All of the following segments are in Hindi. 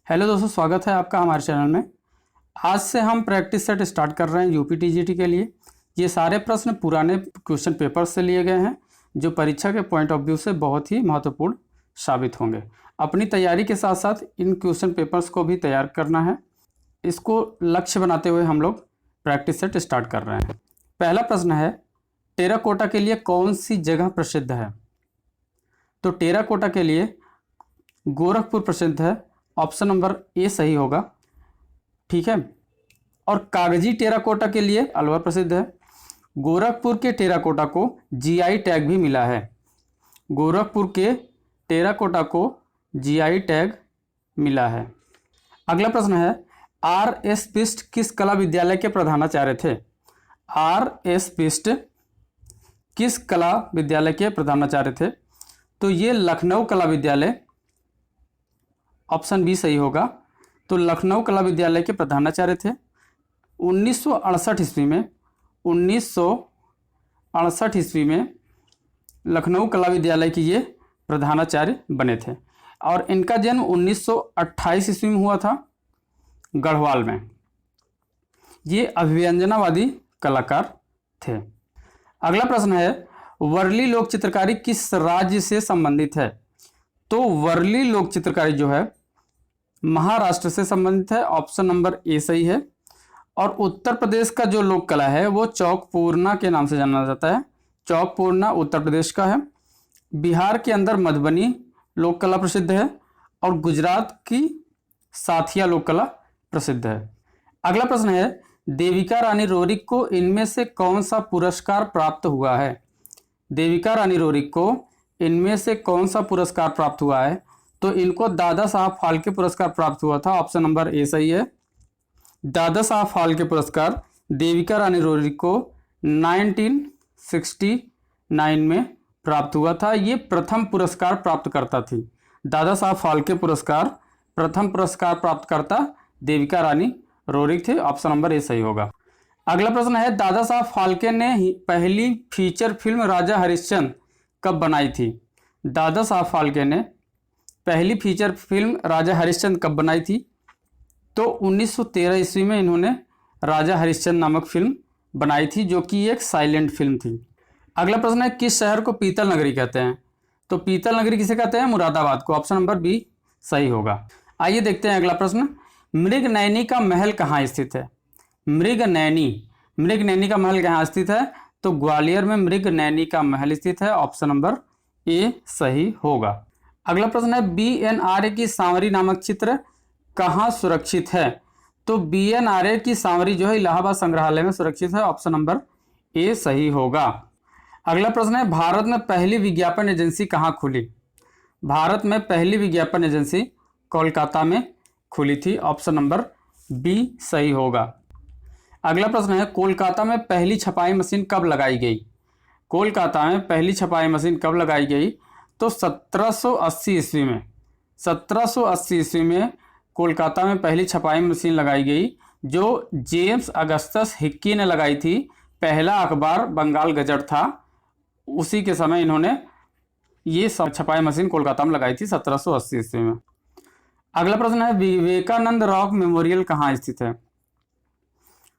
हेलो दोस्तों, स्वागत है आपका हमारे चैनल में। आज से हम प्रैक्टिस सेट स्टार्ट कर रहे हैं यूपी टीजीटी के लिए। ये सारे प्रश्न पुराने क्वेश्चन पेपर से लिए गए हैं जो परीक्षा के पॉइंट ऑफ व्यू से बहुत ही महत्वपूर्ण साबित होंगे। अपनी तैयारी के साथ साथ इन क्वेश्चन पेपर्स को भी तैयार करना है। इसको लक्ष्य बनाते हुए हम लोग प्रैक्टिस सेट स्टार्ट कर रहे हैं। पहला प्रश्न है, टेराकोटा के लिए कौन सी जगह प्रसिद्ध है? तो टेराकोटा के लिए गोरखपुर प्रसिद्ध है। ऑप्शन नंबर ए सही होगा। ठीक है। और कागजी टेराकोटा के लिए अलवर प्रसिद्ध है। गोरखपुर के टेराकोटा को जीआई टैग भी मिला है। गोरखपुर के टेराकोटा को जीआई टैग मिला है। अगला प्रश्न है, आर एस बिष्ट किस कला विद्यालय के प्रधानाचार्य थे? आर एस बिष्ट किस कला विद्यालय के प्रधानाचार्य थे? तो ये लखनऊ कला विद्यालय, ऑप्शन बी सही होगा। तो लखनऊ कला विद्यालय के प्रधानाचार्य थे। 1968 ईस्वी में लखनऊ कला विद्यालय की ये प्रधानाचार्य बने थे और इनका जन्म 1928 ईस्वी में हुआ था गढ़वाल में। ये अभिव्यंजनावादी कलाकार थे। अगला प्रश्न है, वर्ली लोक चित्रकारी किस राज्य से संबंधित है? तो वर्ली लोक चित्रकारी जो है महाराष्ट्र से संबंधित है। ऑप्शन नंबर ए सही है। और उत्तर प्रदेश का जो लोक कला है वो चौकपूर्णा के नाम से जाना जाता है। चौकपूर्णा उत्तर प्रदेश का है। बिहार के अंदर मधुबनी लोक कला प्रसिद्ध है और गुजरात की साथिया लोक कला प्रसिद्ध है। अगला प्रश्न है, देविका रानी रोरिक को इनमें से कौन सा पुरस्कार प्राप्त हुआ है? देविका रानी रोरिक को इनमें से कौन सा पुरस्कार प्राप्त हुआ है? तो इनको दादा साहब फाल्के पुरस्कार प्राप्त हुआ था। ऑप्शन नंबर ए सही है। दादा साहब फाल्के पुरस्कार देविका रानी रोरिक को 1969 में प्राप्त हुआ था। ये प्रथम पुरस्कार प्राप्तकर्ता थी। दादा साहब फाल्के पुरस्कार प्रथम पुरस्कार प्राप्तकर्ता देविका रानी रोरिक थे। ऑप्शन नंबर ए सही होगा। अगला प्रश्न है, दादा साहब फाल्के ने पहली फीचर फिल्म राजा हरिश्चंद्र कब बनाई थी? दादा साहब फाल्के ने पहली फीचर फिल्म राजा हरिश्चंद्र कब बनाई थी? तो 1913 ईस्वी में इन्होंने राजा हरिश्चंद्र नामक फिल्म बनाई थी जो कि एक साइलेंट फिल्म थी। अगला प्रश्न है, किस शहर को पीतल नगरी कहते हैं? तो पीतल नगरी किसे कहते हैं? मुरादाबाद को। ऑप्शन नंबर बी सही होगा। आइए देखते हैं अगला प्रश्न, मृगनयनी का महल कहाँ स्थित है? मृगनयनी का महल कहाँ स्थित है? तो ग्वालियर में मृगनयनी का महल स्थित है। ऑप्शन नंबर ए सही होगा। अगला प्रश्न है, बीएनआरए की सांवरी नामक चित्र कहाँ सुरक्षित है? तो बीएनआरए की सांवरी जो है इलाहाबाद संग्रहालय में सुरक्षित है। ऑप्शन नंबर ए सही होगा। अगला प्रश्न है, भारत में पहली विज्ञापन एजेंसी कहाँ खुली? भारत में पहली विज्ञापन एजेंसी कोलकाता में खुली थी। ऑप्शन नंबर बी सही होगा। अगला प्रश्न है, कोलकाता में पहली छपाई मशीन कब लगाई गई? कोलकाता में पहली छपाई मशीन कब लगाई गई? तो 1780 ईस्वी में। 1780 ईस्वी में कोलकाता में पहली छपाई मशीन लगाई गई जो जेम्स अगस्टस हिक्की ने लगाई थी। पहला अखबार बंगाल गजट था, उसी के समय इन्होंने ये छपाई मशीन कोलकाता में लगाई थी 1780 ईस्वी में। अगला प्रश्न है, विवेकानंद रॉक मेमोरियल कहाँ स्थित है?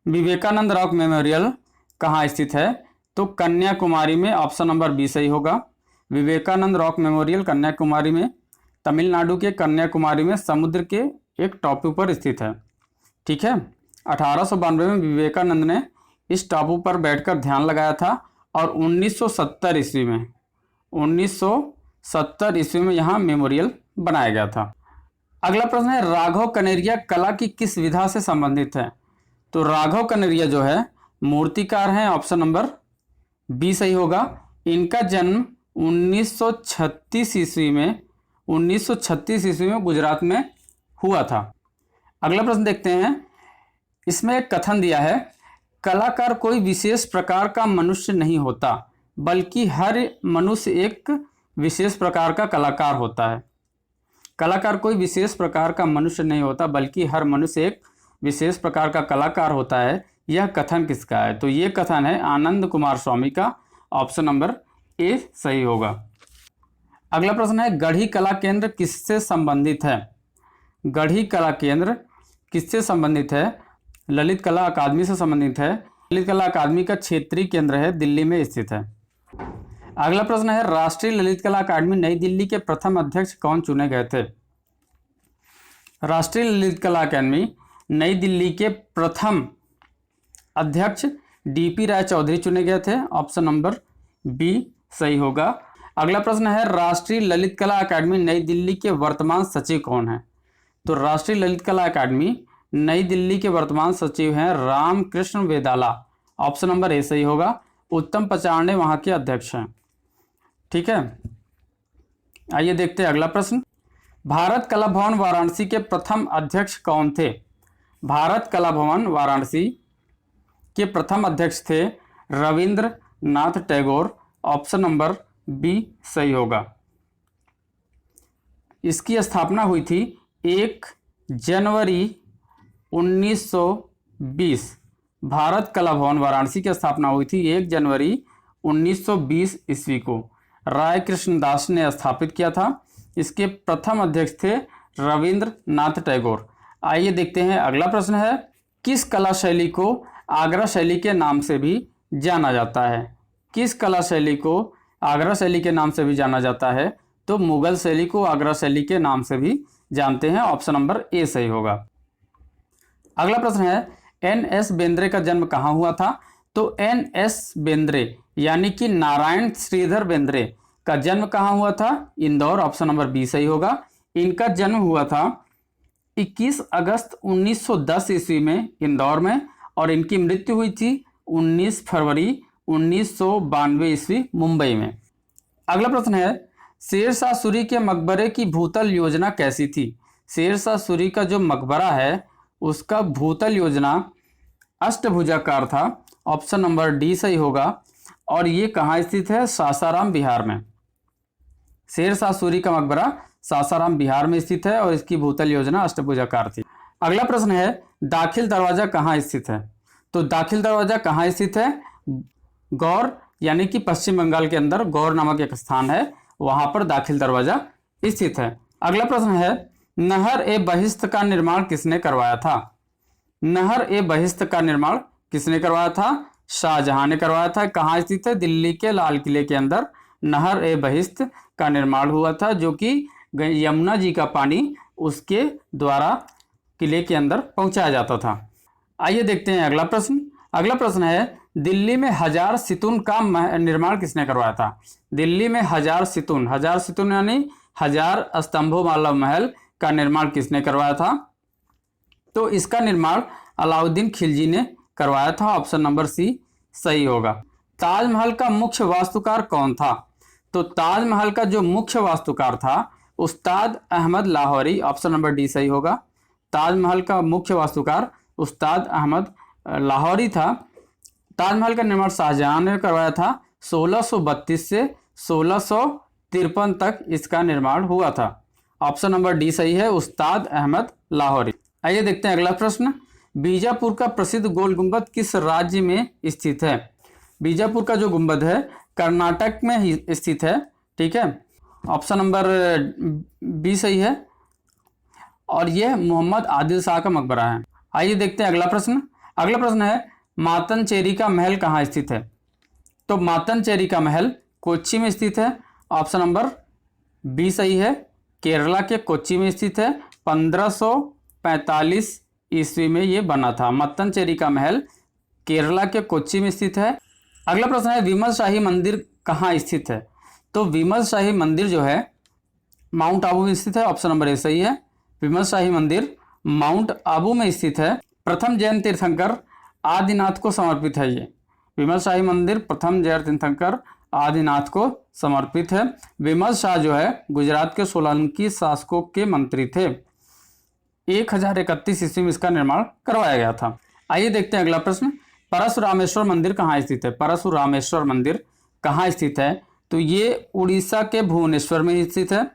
विवेकानंद रॉक मेमोरियल कहाँ स्थित है? तो कन्याकुमारी में। ऑप्शन नंबर बी सही होगा। विवेकानंद रॉक मेमोरियल कन्याकुमारी में, तमिलनाडु के कन्याकुमारी में समुद्र के एक टापू पर स्थित है। ठीक है। 1892 में विवेकानंद ने इस टापू पर बैठकर ध्यान लगाया था और 1970 ईस्वी में यहाँ मेमोरियल बनाया गया था। अगला प्रश्न है, राघव कनेरिया कला की किस विधा से संबंधित है? तो राघव कनेरिया जो है मूर्तिकार हैं। ऑप्शन नंबर बी सही होगा। इनका जन्म 1936 ईस्वी में गुजरात में हुआ था। अगला प्रश्न देखते हैं, इसमें एक कथन दिया है, कलाकार कोई विशेष प्रकार का मनुष्य नहीं होता बल्कि हर मनुष्य एक विशेष प्रकार का कलाकार होता है। कलाकार कोई विशेष प्रकार का मनुष्य नहीं होता बल्कि हर मनुष्य एक विशेष प्रकार का कलाकार होता है। यह कथन किसका है? तो ये कथन है आनंद कुमार स्वामी का। ऑप्शन नंबर ए सही होगा। अगला प्रश्न है, गढ़ी कला केंद्र किससे संबंधित है? गढ़ी कला केंद्र किससे संबंधित है? ललित कला अकादमी से संबंधित है। ललित कला अकादमी का क्षेत्रीय केंद्र है, दिल्ली में स्थित है। अगला प्रश्न है, राष्ट्रीय ललित कला अकादमी नई दिल्ली के प्रथम अध्यक्ष कौन चुने गए थे? राष्ट्रीय ललित कला अकादमी नई दिल्ली के प्रथम अध्यक्ष डीपी राय चौधरी चुने गए थे। ऑप्शन नंबर बी सही होगा। अगला प्रश्न है, राष्ट्रीय ललित कला अकादमी नई दिल्ली के वर्तमान सचिव कौन है? तो राष्ट्रीय ललित कला अकादमी नई दिल्ली के वर्तमान सचिव हैं रामकृष्ण वेदाला। ऑप्शन नंबर ए सही होगा। उत्तम पचारणे वहां के अध्यक्ष हैं। ठीक है, आइए देखते हैं अगला प्रश्न। भारत कला भवन वाराणसी के प्रथम अध्यक्ष कौन थे? भारत कला भवन वाराणसी के प्रथम अध्यक्ष थे Rabindranath Tagore. Option number B सही होगा। इसकी स्थापना हुई थी 1 जनवरी 1920। भारत कला भवन वाराणसी की स्थापना हुई थी 1 जनवरी 1920 ईस्वी को। राय कृष्णदास ने स्थापित किया था। इसके प्रथम अध्यक्ष थे रविंद्रनाथ टैगोर। आइए देखते हैं अगला प्रश्न है, किस कला शैली को आगरा शैली के नाम से भी जाना जाता है? किस कला शैली को आगरा शैली के नाम से भी जाना जाता है? तो मुगल शैली को आगरा शैली के नाम से भी जानते हैं। ऑप्शन नंबर ए सही होगा। अगला प्रश्न है, एन.एस. बेंद्रे का जन्म कहाँ हुआ था? तो एन.एस. बेंद्रे यानी कि नारायण श्रीधर बेंद्रे का जन्म कहाँ हुआ था? इंदौर। ऑप्शन नंबर बी सही होगा। इनका जन्म हुआ था 21 अगस्त 1910 ईस्वी में इंदौर में, और इनकी मृत्यु हुई थी 19 फरवरी 1992 ईस्वी मुंबई में। अगला प्रश्न है, शेरशाह सूरी के मकबरे की भूतल योजना कैसी थी? शेरशाह सूरी का जो मकबरा है उसका भूतल योजना अष्टभुजाकार था। ऑप्शन नंबर डी सही होगा। और ये कहाँ स्थित है? सासाराम बिहार में। शेरशाह सूरी का मकबरा सासाराम बिहार में स्थित है और इसकी भूतल योजना अष्टभुजाकार थी। अगला प्रश्न है, दाखिल दरवाजा कहाँ स्थित है? तो दाखिल दरवाजा कहाँ स्थित है? गौर यानी कि पश्चिम बंगाल के अंदर गौर नामक एक स्थान है, वहां पर दाखिल दरवाजा स्थित है। अगला प्रश्न है, नहर-ए-बहिश्त का निर्माण किसने करवाया था? नहर-ए-बहिश्त का निर्माण किसने करवाया था? शाहजहां ने करवाया था। कहाँ स्थित है? दिल्ली के लाल किले के अंदर नहर-ए-बहिश्त का निर्माण हुआ था, जो कि यमुना जी का पानी उसके द्वारा किले के अंदर पहुंचाया जाता था। आइए देखते हैं अगला प्रश्न। अगला प्रश्न है, दिल्ली में हजार सितून का निर्माण किसने करवाया था? दिल्ली में हजार सितून यानी 1000 स्तंभों वाला महल का निर्माण किसने करवाया था? तो इसका निर्माण अलाउद्दीन खिलजी ने करवाया था। ऑप्शन नंबर सी सही होगा। ताजमहल का मुख्य वास्तुकार कौन था? तो ताजमहल का जो मुख्य वास्तुकार था Ustad Ahmad Lahauri. Option number D सही होगा। ताजमहल का मुख्य वास्तुकार उस्ताद अहमद लाहौरी था। ताजमहल का निर्माण शाहजहां ने करवाया था। 1632 से 1653 तक इसका निर्माण हुआ था। ऑप्शन नंबर डी सही है, उस्ताद अहमद लाहौरी। आइए देखते हैं अगला प्रश्न। बीजापुर का प्रसिद्ध गोल गुंबद किस राज्य में स्थित है? बीजापुर का जो गुंबद है कर्नाटक में ही स्थित है। ठीक है, ऑप्शन नंबर बी सही है, और यह मोहम्मद आदिल शाह का मकबरा है। आइए देखते हैं अगला प्रश्न। अगला प्रश्न है, मातनचेरी का महल कहाँ स्थित है? तो मातनचेरी का महल कोच्चि में स्थित है। ऑप्शन नंबर बी सही है, केरला के कोच्चि में स्थित है। 1545 ईस्वी में ये बना था। मत्तनचेरी का महल केरला के कोच्चि में स्थित है। अगला प्रश्न है, विमल शाही मंदिर कहाँ स्थित है? तो विमल शाही मंदिर जो है माउंट आबू में स्थित है। ऑप्शन नंबर ए सही है, विमल शाही मंदिर माउंट आबू में स्थित है। प्रथम जैन तीर्थंकर आदिनाथ को समर्पित है। ये विमल शाही मंदिर प्रथम जैन तीर्थंकर आदिनाथ को समर्पित है। विमल शाह जो है गुजरात के सोलंकी शासकों के मंत्री थे। 1031 ईस्वी में इसका निर्माण करवाया गया था। आइए देखते हैं अगला प्रश्न। परशुरामेश्वर मंदिर कहाँ स्थित है? परशुरामेश्वर मंदिर कहाँ स्थित है? तो ये उड़ीसा के भुवनेश्वर में स्थित है।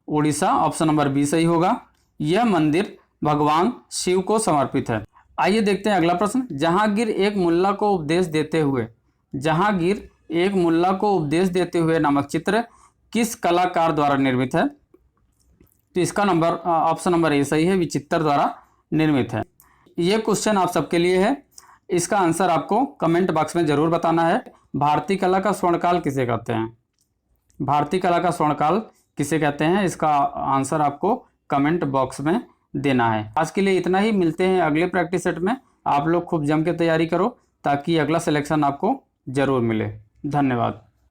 उड़ीसा। ऑप्शन नंबर बी सही होगा। यह मंदिर भगवान शिव को समर्पित है। आइए देखते हैं अगला प्रश्न। जहांगीर एक मुल्ला को उपदेश देते हुए नामक चित्र किस कलाकार द्वारा निर्मित है? तो तो इसका नंबर ऑप्शन नंबर ए सही है, विचित्र द्वारा निर्मित है। ये क्वेश्चन आप सबके लिए है, इसका आंसर आपको कमेंट बॉक्स में ज़रूर बताना है। भारतीय कला का स्वर्णकाल किसे कहते हैं? भारतीय कला का स्वर्णकाल किसे कहते हैं, इसका आंसर आपको कमेंट बॉक्स में देना है। आज के लिए इतना ही, मिलते हैं अगले प्रैक्टिस सेट में। आप लोग खूब जम के तैयारी करो ताकि अगला सिलेक्शन आपको ज़रूर मिले। धन्यवाद।